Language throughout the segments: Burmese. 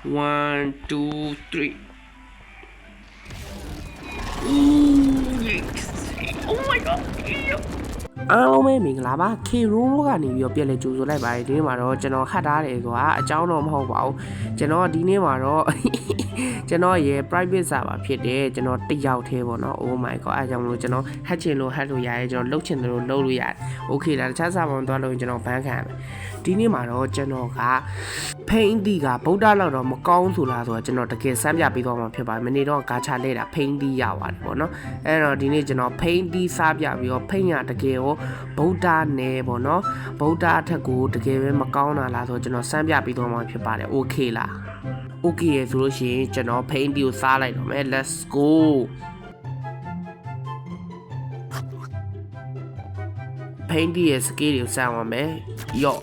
1 2 3 Ooh, oh my god အားလုံးပဲမင်္ဂလာပါ K-Roll ကနေပြီးတော့ပြန်လဲကြိုဆိုလိုက်ပါတယ်ဒီနေ့မှာတော့ကျွန်တော်ဟတ်ထားတယ်ကွာအကြောင်းတော့မဟုတ်ပါဘူးကျွန်တော်ဒီနေ့မှာတော့ကျွန်တော်ရဲ့ private server ဖြစ်တယ်ကျွန်တော်တယောက်သေးပေါ့နော် oh my god အဲကြောင့်မလို့ကျွန်တော်ဟတ်ချင်လို့ဟတ်လို့ရတယ်ကျွန်တော်လှုပ်ချင်တယ်လို့လှုပ်လို့ရတယ် okay ဒါတခြား server မှာသွားလို့ကျွန်တော်ဘန်းခံရမယ်ဒီနေ့မှာတော့ကျွန်တော်ကဖိန်းတီကဗုဒ္ဓလောက်တော့မကောင်းဆိုလားဆိုတော့ကျွန်တော်တကယ်စမ်းပြပေးသွားမှာဖြစ်ပါတယ်မနေ့တော့ဂါချာလဲတာဖိန်းတီရပါတယ်ပေါ့နော်အဲ့တော့ဒီနေ့ကျွန်တော်ဖိန်းတီစားပြပြီးတော့ဖိန်းရတကယ်ရောဗုဒ္ဓနယ်ပေါ့နော်ဗုဒ္ဓအထက်ကိုတကယ်ပဲမကောင်းတာလားဆိုတော့ကျွန်တော်စမ်းပြပေးသွားမှာဖြစ်ပါတယ် okay လား okay ရဆိုလို့ရှိရင်ကျွန်တော်ဖိန်းတီကိုစားလိုက်တော့မယ် let's goဖိန်းတီရဲ့ skill တွေကိုစမ်းအောင်မယ်ယော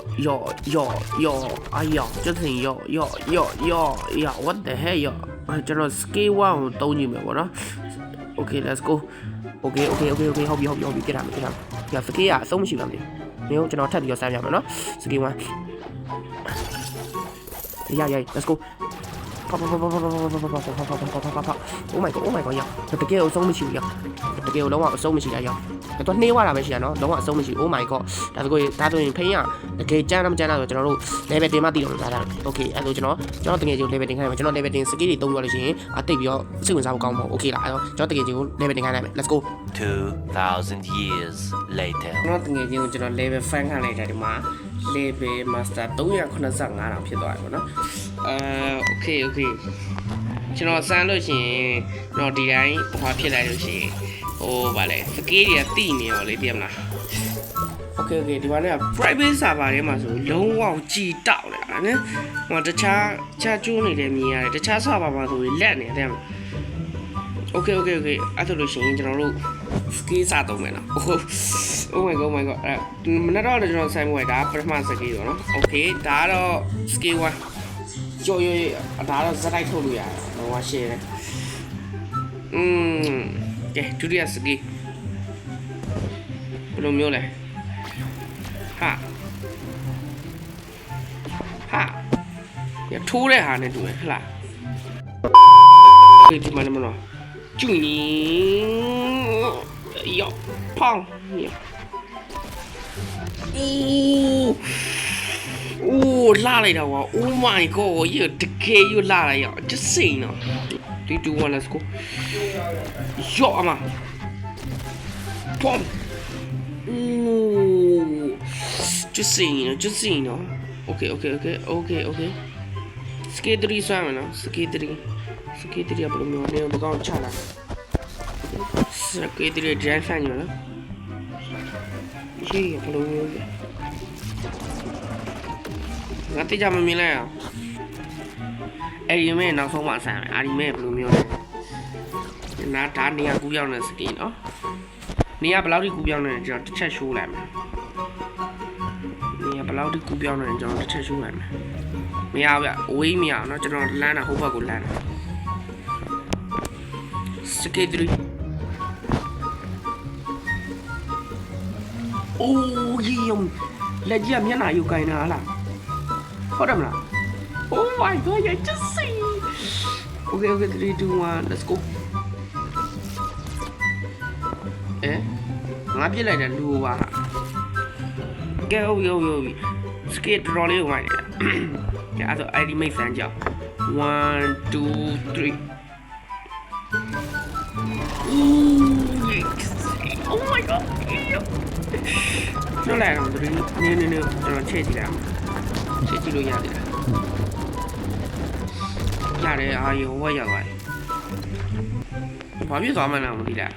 အာယောကျသင်ယော what the hell ယောကျွန်တော် skill 1ကိုတုံးကြည့်မယ်ပေါ့နော် okay let's go okay ဟုတ်ပြီပြတာမယ်ပြ skill ကအဆုံးမရှိပါဘူးမျိုးကျွန်တော်ထပ်ပြီးတော့စမ်းပြမယ်နော် skill 1ရ let's go 跑 oh my god ရတကယ်အဆုံးမရှိဘူးရတကယ်လုံးဝအဆုံးမရှိတာရတော့နှေးသွားတာပဲရှိရနော်လုံးဝအဆုံးမရှိ oh my god ဒါဆိုရင်ဖိန်းရတကယ်ကြမ်းတော့မကြမ်းတော့ဆိုကျွန်တော်တို့ level တင်မှတည်တော့လာတာ okay အဲ့ဆိုကျွန်တော်တကယ်ကြီး level တင်ခိုင်းမယ်ကျွန်တော် level တင် skill တွေသုံးရလို့ရှိရင်အတိတ်ပြီးတော့စိတ်ဝင်စားဖို့ကောင်းမှာ okay လားအဲ့တော့ကျွန်တော်တကယ်ကြီးကို level တင်ခိုင်းလိုက်မယ် let's go 2000 years later ကျွန်တော်တကယ်ကြီးကိုကျွန်တော် level 5ခိုင်းလိုက်တယ်ဒီမှာ level master 385တောင်ဖြစ်သွားပြီပေါ့နော်okay ကျွန်တော်စမ်းလို့ရှိရင်တော့ဒီတိုင်းဟောဖြစ်လိုက်လို့ရှိရင်ဟိုဗာလဲ skill တွေကတိနေရောလေသိရမလား okay ဒီမှာလည်း private server ထဲမှာဆိုလုံးဝကြည်တောက်နေတာနော်ဟိုတခြားကျိုးနေတယ်မြင်ရတယ်တခြား server မှာဆိုလက်နေတယ် okay အဲ့ဒါလို့ရှိရင်ကျွန်တော်တို့ skill စသုံးမယ်နော် oh my god အဲ့မနေ့တော့ကျွန်တော်ဆိုင်ဝယ်တာပထမ skill ပေါ့နော် okay ဒါကတော့ skill 1ကြော်ရဒါတော့ဇက်တိုက်ထုတ်လို့ရတယ်တော့ရှင်းတယ်ကဲဒုတိယ skill ဘယ်လိုမျိုးလဲဟာရထိုးတဲ့ဟာနဲ့တူတယ်ဟလားဒီမှာမနော်ကျူနီယောပေါင်းooh လာလိုက်တော့ oh my god ရတကယ်ရလာလိုက်ရ just say နော်3 2 1 let's go ယောအမပေါင်း ooh just say နော် okay skill 3ဆွမ်းမယ်နော် skill 3ကဘယ်လိုမျိုးလဲဘကောင်းချလာskill 3 drive ဖန်ညနော်ရေးဘယ်လိုမျိုးငါတိကျမမြင်လိုက်အောင်အဲ့ဒီမဲ့နောက်ဆုံးမှဆန်မယ်အာဒီမဲ့ဘယ်လိုမျိုးလဲနားဒါနေရာကူးရောက်နေစကင်နော်နေရာဘယ်လောက်ထိကူးပြောင်းနေလဲကျွန်တော်တစ်ချက်ရှိုးလိုက်မယ်နေရာဘယ်လောက်ထိကူးပြောင်းနေလဲကျွန်တော်တစ်ချက်ရှိုးလိုက်မယ်မရဘူးဗျအဝေးမရအောင်နော်ကျွန်တော်လမ်းတာဟိုဘက်ကိုလမ်းတာစကေး3အိုးကြီးယုံလက်ကြီးကမျက်နှာယူကင်တာလားဟုတ်တယ်မလား oh my god I just see okay 3 2 1 let's go ငါပြစ်လိုက်တယ်လူပါကဲဟုတ်ပြီစကေးတော်လေးကိုမိုက်တယ်ကဲအဲ့ဒါ ID မိတ်ဆန်းကြောက်1 2 3 oh my god ကျွန်တော်လည်းတော့ဒီနေကျွန်တော်ချက်ကြည့်လိုက်အောင်ချက်ကြည့်လို့ရတယ်အာယောဝရောက်သွားပြီဘာဖြစ်သွားမှန်းတော့မသိလား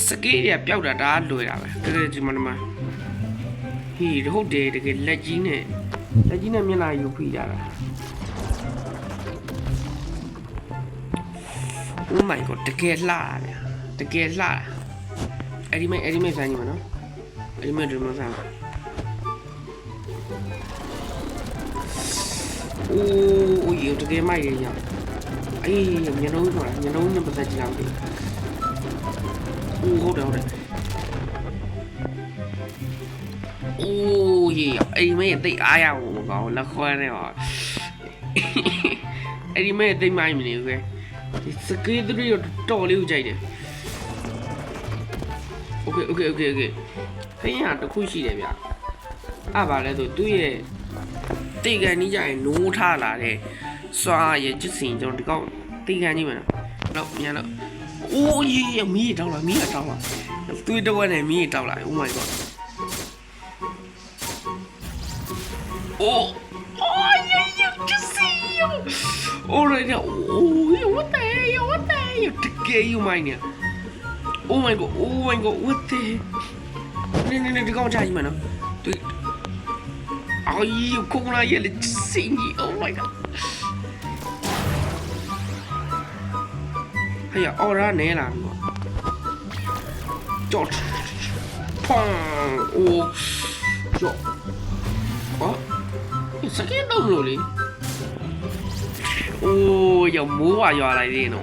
စကေးရပျောက်တာဒါလွယ်တာပဲတကယ်ဒီမှာဟေးဟုတ်တယ်တကယ်လက်ကြီးနဲ့မျက်နှာယူဖိကြတာ oh my god တကယ်လှတာဗျာတကယ်လှတာအဲ့ဒီမဲ့ဆန်းကြီးမနော်အဲ့ဒီမဲ့ဒီမှာဆန်းအိုးတကယ်မိုက်ရရအေးမျက်လုံးဆိုတာမျက်လုံးနဲ့ပတ်သက်ကြည့်အောင်ဒီအိုးဟုတ်တယ်အိုးရေအိမ်မဲတိတ်အားရဘူးမကောင်းလက်ခွဲနေပါ အဲ့ဒီမဲ့တိတ်မိုင်းမနေဘူးပဲဒီစကေးတွေတော်လေးကိုကြိုက်တယ်โอเคဖိန်းဟာတစ်ခုရှိတယ်ဗျအဲ့ပါလဲဆိုသူ့ရဲ့တိတ်ကန်ကြီးကြရင်နိုးထားလာတဲ့စွာရဲ့ချစ်စင်ကျွန်တော်ဒီကောက်တိတ်ကန်ကြီးမနော်တော့မြန်တော့အိုးကြီးမီးတောက်လာသူ့တော့နဲ့မီးတောက်လာ Oh my god โอ้ยချစ်စင်Oh right now. Oh, what the hell? What the hell? The gay you mind ya? Oh my god. What the hell? Nee, die gaan we charge man. Oh, you kom naar je sing. Oh my god. Hey, ora nee la. George. Pang. Oh. Jo. Oh. Sakit dong lo ni. 哦，有冇話要嚟啲咯？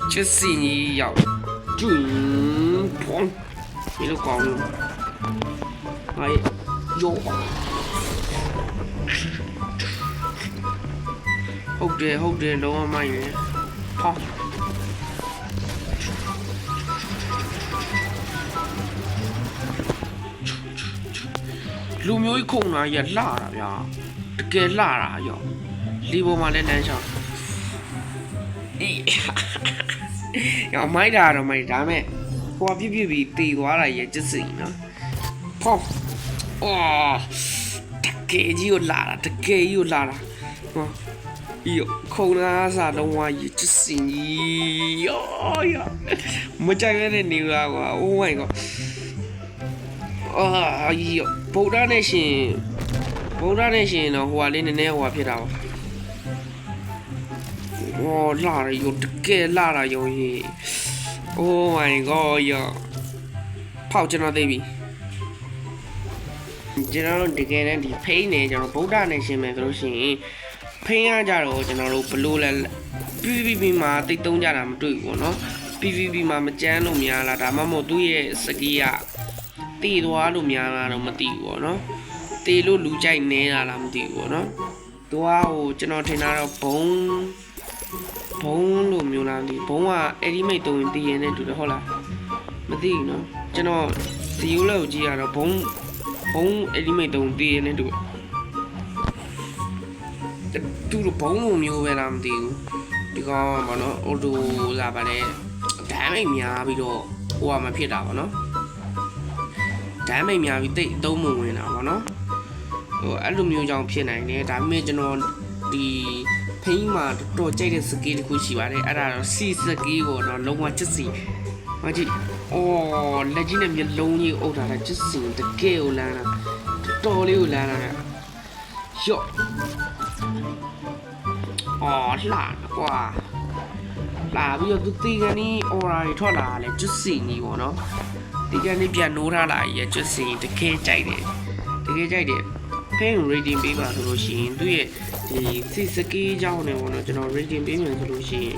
就是你要轉砰，你都講咯，係有。好嘅，攞阿媽嘢，砰！လူမျိုးကြီးခုံလာရလာတာဗျာတကယ်လာတာရောဒီပေါ်မှာလည်းလမ်းလျှောက်ရောမိုက်တာတော့မိုက်ဒါမဲ့ဟိုကပြပြပြီးတည်သွားတာရဲ့ကျစ်စိနော်ဖောအော်တကယ်ကြီးကိုလာတာဟောယောခုံလာစားလုံးဝရဲ့ကျစ်စိကြီးယောမကြိုက်ရတဲ့နေလားကွာ Oh my god အာယောဗုဒ္ဓနဲ့ရှင်တော့ဟိုကလေးနည်းနည်းဟိုဖြစ်တာပါ哦，辣的有这个辣的有耶 ！Oh my god 呀！泡进了对比。ကျွန်တော်တို့တကယ်တမ်းဒီဖိန်းနေကျွန်တော်ဗုဒ္ဓနဲ့ရှင်းမယ်ဆိုလို့ရှိရင်ဖိန်းရကြတော့ကျွန်တော်တို့ဘလို့လဲ PVP မှာတိတ်သုံးကြတာမတွေ့ဘူးပေါ့နော် PVP မှာမကြမ်းလို့များလားဒါမှမဟုတ်သူ့ရဲ့စကီးကတည်သွားလို့များလားတော့မသိဘူးပေါ့နော်တည်လို့လူကြိုက်နေတာလားမသိဘူးပေါ့နော်သူကဟိုကျွန်တော်ထင်တာတော့ဘုံလို့မျိုးလားဒီဘုံကအဲ့ဒီမိတ်တုံးတည်ရင်နဲ့တူတယ်ဟုတ်လားမသိဘူးနော်ကျွန်တော်ဒီယူလောက်ကြည့်ရတော့ဘုံအဲ့ဒီမိတ်တုံးတည်ရင်နဲ့တူတူဘုံလိုမျိုးပဲလားမသိဘူးဒီကောင်ကဘာလို့အော်တိုလာပါလဲဒမ်းမိတ်များပြီးတော့ဟိုကမဖြစ်တာပေါ့နော်ဒမ်းမိတ်များပြီးတိတ်အသုံးမဝင်တာပေါ့နော်ဟိုအဲ့လိုမျိုးကြောင့်ဖြစ်နိုင်တယ်ဒါပေမဲ့ကျွန်တော်ဒီဖိန်းမှာတော်ကြိုက်တဲ့စကီးတစ်ခုရှိပါတယ်အဲ့ဒါတော့စီစကီးကိုတော့လုံးဝချစ်စီမကြည့်အော်လက်ကြီးနဲ့မျက်လုံးကြီးအုပ်ထားတာချစ်စီတကယ်ကိုလမ်းတာတော်လေးကိုလမ်းတာရော့အော်လှကွာလာပြီးတော့သူတီကန်ကြီးအော်ရာတွေထွက်လာတယ်ချစ်စီကြီးပေါ့နော်တီကန်ကြီးပြန်နိုးထားလာရဲ့ချစ်စီတကယ်ကြိုက်တယ်ဖိန်း rating ပေးပါဆိုလို့ရှိရင်သူ့ရဲ့ဒီစီစကီးကြောင်းနေပေါ့နော်ကျွန်တော် rating ပေးမယ်ဆိုလို့ရှိရင်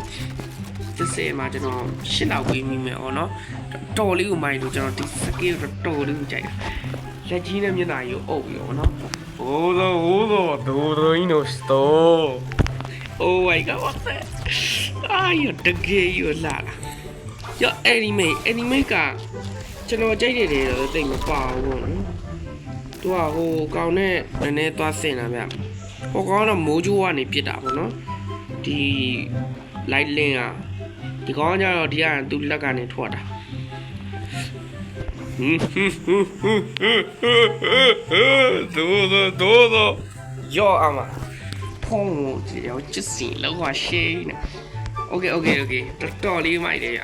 30မှာကျွန်တော်8လောက်ပေးမိမယ်ဟောနော်တော်လေးကိုမိုင်းလို့ကျွန်တော်ဒီစကီးကိုတော်လေးကိုကြိုက်တယ်လက်ကြီးနဲ့မျက်နှာကြီးကိုအုပ်ပြီးတော့နော်ဟိုးတော့ဒိုရိုင်းနိုစတို Oh my god what's that အာရတကယ်ရလာရော anime ကကျွန်တော်ကြိုက်တယ်တော့တိတ်မပါဘူးပေါ့နော်သူကဟိုကောင်နဲ့နည်းနည်းသွားဆင်လာဗျဟိုကောင်တော့မိုးကြိုးကနေပြစ်တာပေါ့နော်ဒီ light link ကဒီကောင်ကျတော့ဒီကသူ့လက်ကနေထွက်တာဒိုရောအမဖုန်းကိုကြည့်ရောချစ်စီလောက်ပါရှင်းနေ Okay တော်တော်လေးမိုက်တယ်ဗျ